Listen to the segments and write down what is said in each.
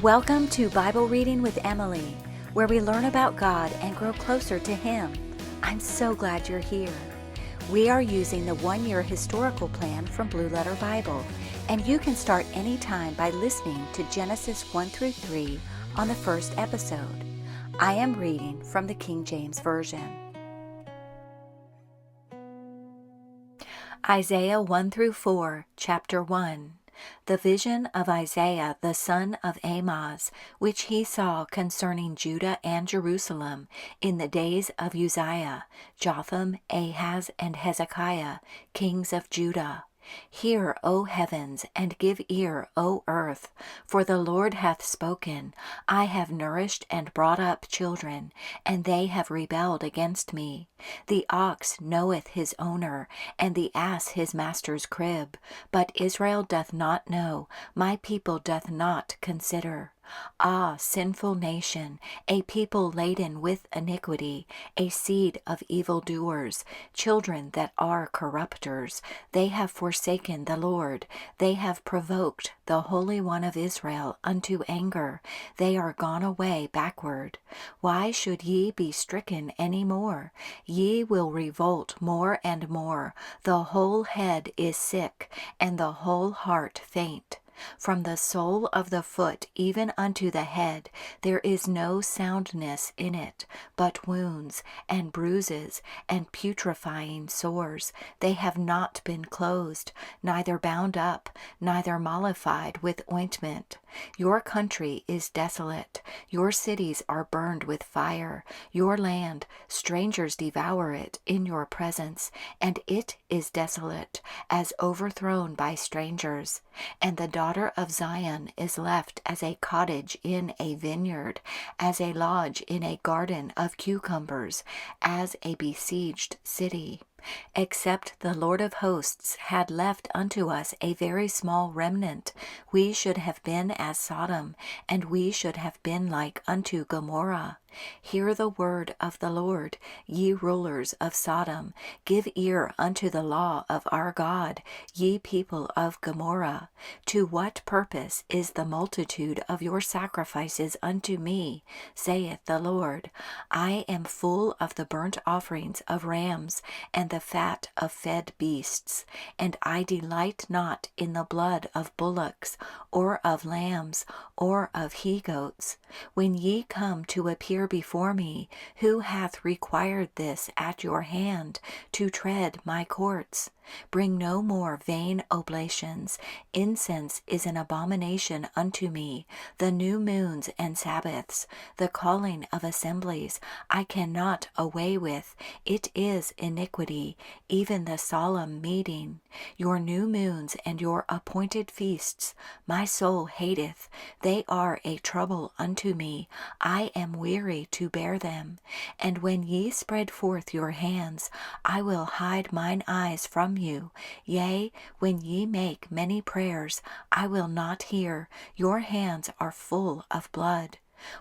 Welcome to Bible Reading with Emily, where we learn about God and grow closer to Him. I'm so glad you're here. We are using the one-year historical plan from Blue Letter Bible, and you can start anytime by listening to Genesis 1 through 3 on the first episode. I am reading from the King James Version. Isaiah 1 through 4, Chapter 1. The vision of Isaiah the son of Amoz, which he saw concerning Judah and Jerusalem in the days of Uzziah, Jotham, Ahaz, and Hezekiah, kings of Judah. Hear, O heavens, and give ear, O earth, for the Lord hath spoken. I have nourished and brought up children, and they have rebelled against me. The ox knoweth his owner, and the ass his master's crib. But Israel doth not know, my people doth not consider. Ah, sinful nation, a people laden with iniquity, a seed of evildoers, children that are corrupters. They have forsaken the Lord. They have provoked the Holy One of Israel unto anger. They are gone away backward. Why should ye be stricken any more? Ye will revolt more and more. The whole head is sick, and the whole heart faint. From the sole of the foot even unto the head there is no soundness in it, but wounds, and bruises, and putrefying sores. They have not been closed, neither bound up, neither mollified with ointment. Your country is desolate, your cities are burned with fire, your land, strangers devour it in your presence, and it is desolate, as overthrown by strangers. And the daughter of Zion is left as a cottage in a vineyard, as a lodge in a garden of cucumbers, as a besieged city. Except the Lord of hosts had left unto us a very small remnant, we should have been as Sodom, and we should have been like unto Gomorrah. Hear the word of the Lord, ye rulers of Sodom. Give ear unto the law of our God, ye people of Gomorrah. To what purpose is the multitude of your sacrifices unto me, saith the Lord? I am full of the burnt offerings of rams, and the fat of fed beasts, and I delight not in the blood of bullocks, or of lambs, or of he-goats. When ye come to appear before me, who hath required this at your hand, to tread my courts? Bring no more vain oblations. Incense is an abomination unto me. The new moons and Sabbaths, the calling of assemblies, I cannot away with. It is iniquity, even the solemn meeting. Your new moons and your appointed feasts, my soul hateth. They are a trouble unto me. I am weary to bear them. And when ye spread forth your hands, I will hide mine eyes from you. Yea, when ye make many prayers, I will not hear. Your hands are full of blood.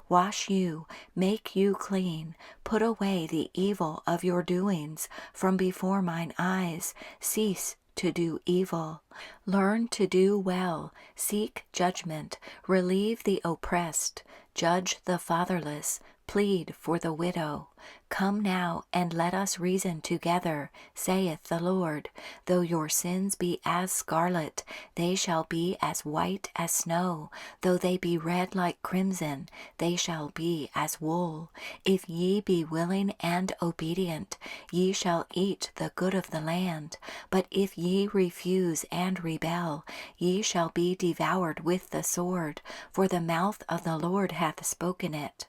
Wash you, make you clean, put away the evil of your doings from before mine eyes. Cease to do evil. Learn to do well, seek judgment, relieve the oppressed, judge the fatherless, plead for the widow. Come now, and let us reason together, saith the Lord. Though your sins be as scarlet, they shall be as white as snow. Though they be red like crimson, they shall be as wool. If ye be willing and obedient, ye shall eat the good of the land. But if ye refuse and rebel, ye shall be devoured with the sword, for the mouth of the Lord hath spoken it.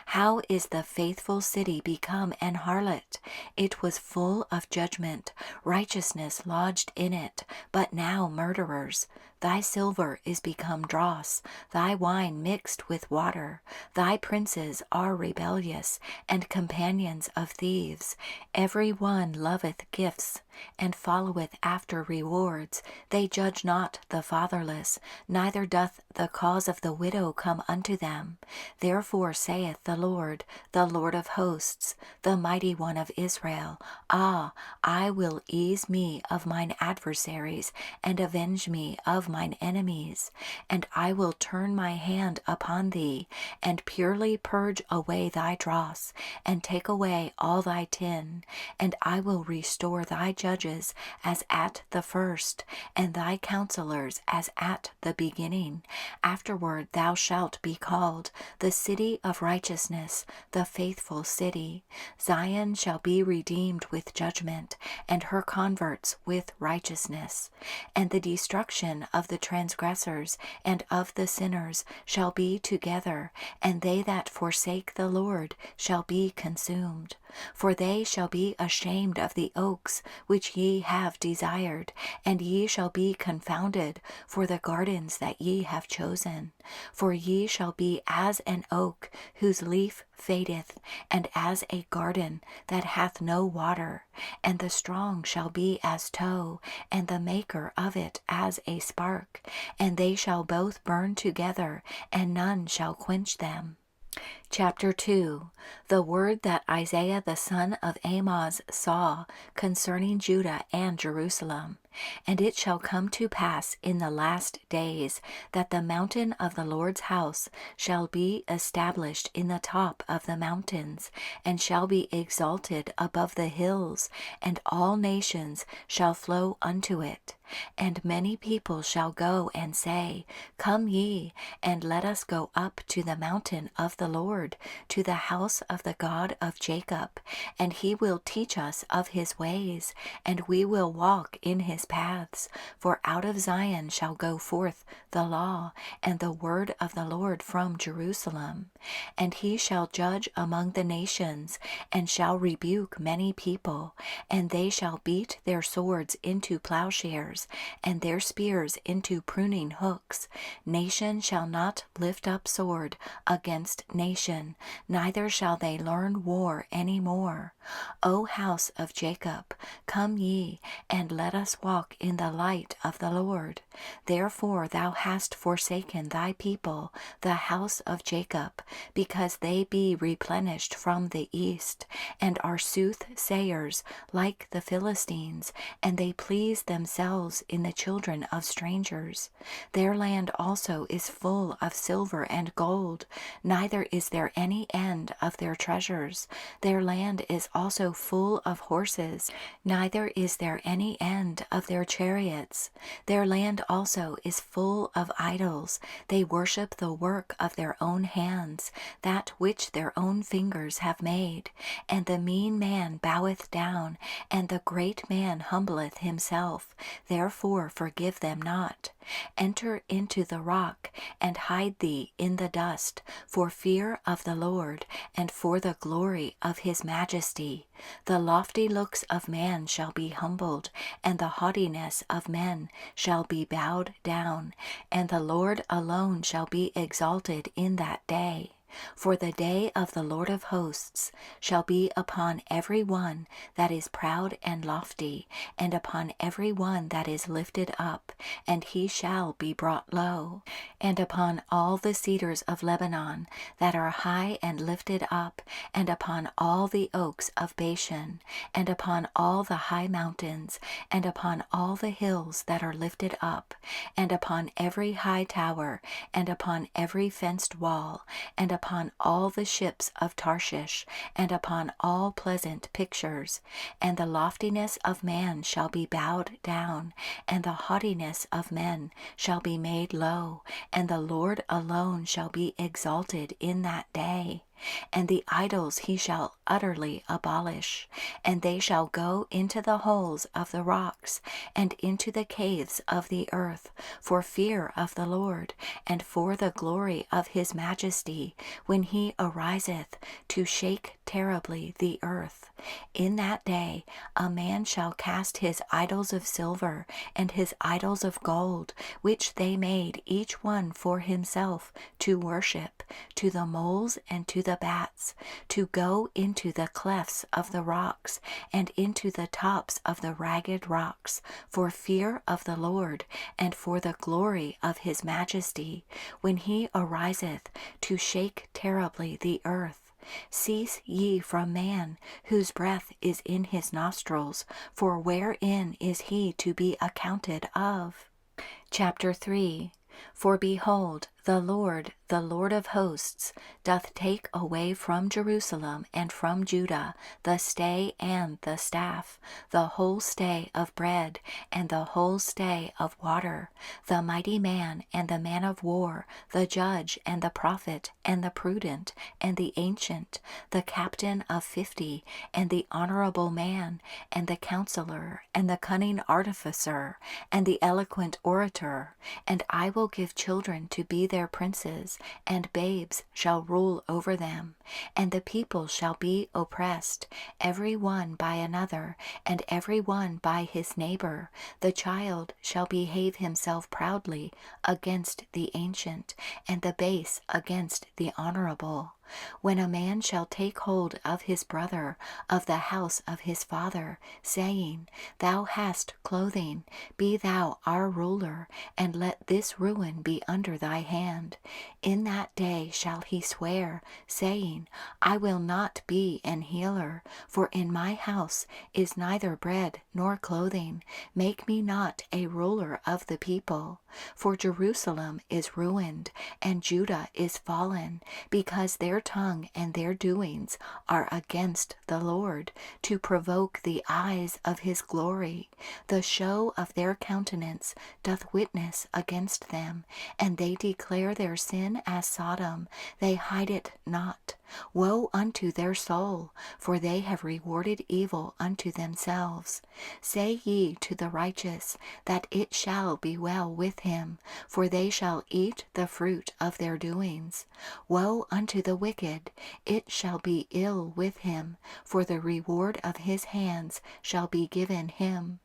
How is the faithful city become an harlot? It was full of judgment, righteousness lodged in it, but now murderers. Thy silver is become dross, thy wine mixed with water. Thy princes are rebellious, and companions of thieves. Every one loveth gifts, and followeth after rewards. They judge not the fatherless, neither doth the cause of the widow come unto them. Therefore saith the Lord of hosts, the mighty one of Israel, Ah, I will ease me of mine adversaries, and avenge me of of mine enemies. And I will turn my hand upon thee, and purely purge away thy dross, and take away all thy tin. And I will restore thy judges as at the first, and thy counselors as at the beginning. Afterward thou shalt be called the city of righteousness, the faithful city. Zion shall be redeemed with judgment, and her converts with righteousness. And the destruction of the transgressors and of the sinners shall be together, and they that forsake the Lord shall be consumed. For they shall be ashamed of the oaks which ye have desired, and ye shall be confounded for the gardens that ye have chosen. For ye shall be as an oak whose leaf fadeth, and as a garden that hath no water. And the strong shall be as tow, and the maker of it as a spark. And they shall both burn together, and none shall quench them. Chapter 2. The word that Isaiah the son of Amoz saw concerning Judah and Jerusalem. And it shall come to pass in the last days that the mountain of the Lord's house shall be established in the top of the mountains, and shall be exalted above the hills, and all nations shall flow unto it. And many people shall go and say, Come ye, and let us go up to the mountain of the Lord, to the house of the God of Jacob, and he will teach us of his ways, and we will walk in his paths. For out of Zion shall go forth the law, and the word of the Lord from Jerusalem. And he shall judge among the nations, and shall rebuke many people, and they shall beat their swords into plowshares, and their spears into pruning hooks. Nation shall not lift up sword against nation, neither shall they learn war any more. O house of Jacob, come ye, and let us walk in the light of the Lord. Therefore thou hast forsaken thy people, the house of Jacob, because they be replenished from the east, and are soothsayers like the Philistines, and they please themselves in the children of strangers. Their land also is full of silver and gold, neither is there any end of their treasures. Their land is also full of horses, neither is there any end of their chariots. Their land also is full of idols. They worship the work of their own hands, that which their own fingers have made. And the mean man boweth down, and the great man humbleth himself. Therefore forgive them not. Enter into the rock, and hide thee in the dust, for fear of the Lord, and for the glory of his majesty. The lofty looks of man shall be humbled, and the haughtiness of men shall be bowed down, and the Lord alone shall be exalted in that day. For the day of the Lord of hosts shall be upon every one that is proud and lofty, and upon every one that is lifted up, and he shall be brought low. And upon all the cedars of Lebanon that are high and lifted up, and upon all the oaks of Bashan, and upon all the high mountains, and upon all the hills that are lifted up, and upon every high tower, and upon every fenced wall, and upon all the ships of Tarshish, and upon all pleasant pictures. And the loftiness of man shall be bowed down, and the haughtiness of men shall be made low, and the Lord alone shall be exalted in that day. And the idols he shall utterly abolish, and they shall go into the holes of the rocks, and into the caves of the earth, for fear of the Lord, and for the glory of his majesty, when he ariseth to shake terribly the earth. In that day a man shall cast his idols of silver, and his idols of gold, which they made each one for himself to worship, to the moles and to the bats, to go into the clefts of the rocks, and into the tops of the ragged rocks, for fear of the Lord, and for the glory of his majesty, when he ariseth to shake terribly the earth. Cease ye from man, whose breath is in his nostrils, for wherein is he to be accounted of? Chapter 3. For behold, the Lord of hosts, doth take away from Jerusalem and from Judah the stay and the staff, the whole stay of bread, and the whole stay of water, the mighty man and the man of war, the judge and the prophet, and the prudent, and the ancient, the captain of 50, and the honorable man, and the counselor, and the cunning artificer, and the eloquent orator. And I will give children to be their princes, and babes shall rule over them. And the people shall be oppressed, every one by another, and every one by his neighbor. The child shall behave himself proudly against the ancient, and the base against the honorable. When a man shall take hold of his brother of the house of his father, saying, Thou hast clothing, be thou our ruler, and let this ruin be under thy hand. In that day shall he swear, saying, I will not be an healer, for in my house is neither bread nor clothing. Make me not a ruler of the people. For Jerusalem is ruined, and Judah is fallen, because their tongue and their doings are against the Lord, to provoke the eyes of his glory. The show of their countenance doth witness against them, and they declare their sin as Sodom, they hide it not. Woe unto their soul, for they have rewarded evil unto themselves. Say ye to the righteous, that it shall be well with him, for they shall eat the fruit of their doings. Woe unto the wicked, it shall be ill with him, for the reward of his hands shall be given him.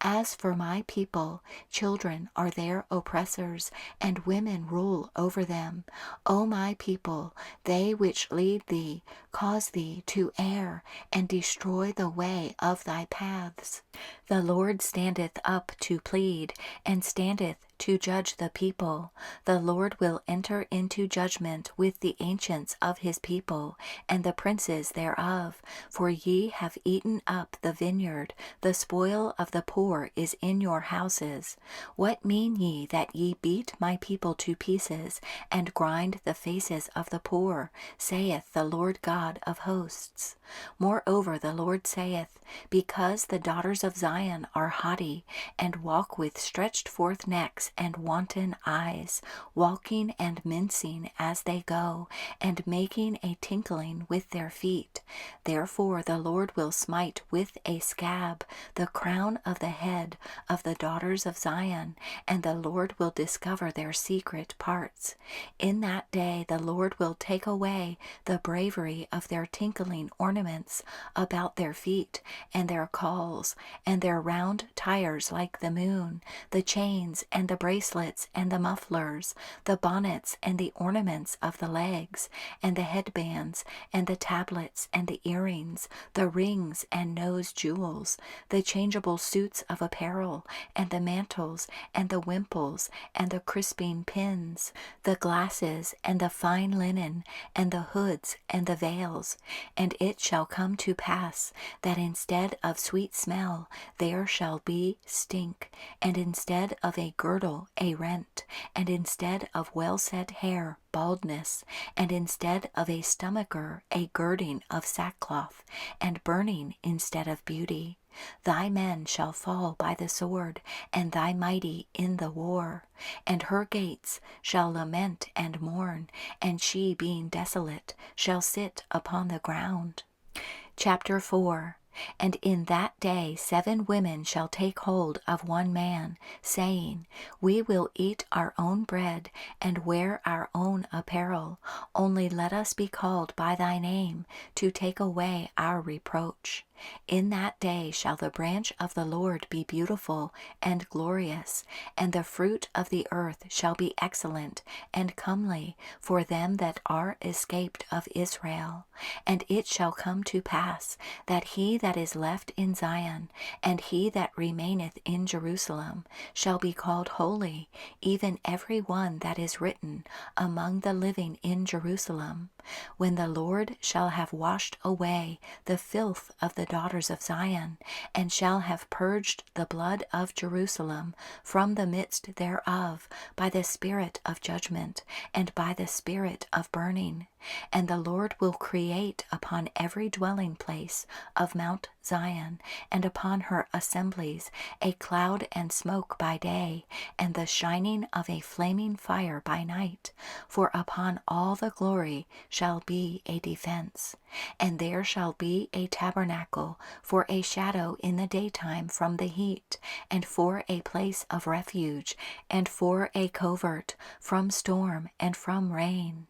As for my people, children are their oppressors, and women rule over them. O my people, they which lead thee cause thee to err, and destroy the way of thy paths. The Lord standeth up to plead, and standeth to judge the people. The Lord will enter into judgment with the ancients of his people, and the princes thereof. For ye have eaten up the vineyard, the spoil of the poor is in your houses. What mean ye that ye beat my people to pieces, and grind the faces of the poor, saith the Lord God of hosts? Moreover the Lord saith, Because the daughters of Zion are haughty, and walk with stretched forth necks and wanton eyes, walking and mincing as they go, and making a tinkling with their feet. Therefore the Lord will smite with a scab the crown of the head of the daughters of Zion, and the Lord will discover their secret parts. In that day the Lord will take away the bravery of their tinkling ornaments about their feet, and their cauls, and their round tires like the moon, the chains and the bracelets and the mufflers, the bonnets and the ornaments of the legs, and the headbands, and the tablets and the earrings, the rings and nose jewels, the changeable suits of apparel, and the mantles, and the wimples, and the crisping pins, the glasses, and the fine linen, and the hoods, and the veils. And it shall come to pass, that instead of sweet smell there shall be stink, and instead of a girdle a rent, and instead of well-set hair baldness, and instead of a stomacher a girding of sackcloth, and burning instead of beauty. Thy men shall fall by the sword, and thy mighty in the war. And her gates shall lament and mourn, and she being desolate shall sit upon the ground. Chapter 4. And in that day 7 women shall take hold of one man, saying, We will eat our own bread, and wear our own apparel. Only let us be called by thy name, to take away our reproach. In that day shall the branch of the Lord be beautiful and glorious, and the fruit of the earth shall be excellent and comely for them that are escaped of Israel. And it shall come to pass, that he that is left in Zion, and he that remaineth in Jerusalem, shall be called holy, even every one that is written among the living in Jerusalem. when the Lord shall have washed away the filth of the daughters of Zion, and shall have purged the blood of Jerusalem from the midst thereof by the spirit of judgment, and by the spirit of burning. And the Lord will create upon every dwelling place of Mount Zion, and upon her assemblies, a cloud and smoke by day, and the shining of a flaming fire by night. For upon all the glory shall be a defense. And there shall be a tabernacle for a shadow in the daytime from the heat, and for a place of refuge, and for a covert from storm and from rain.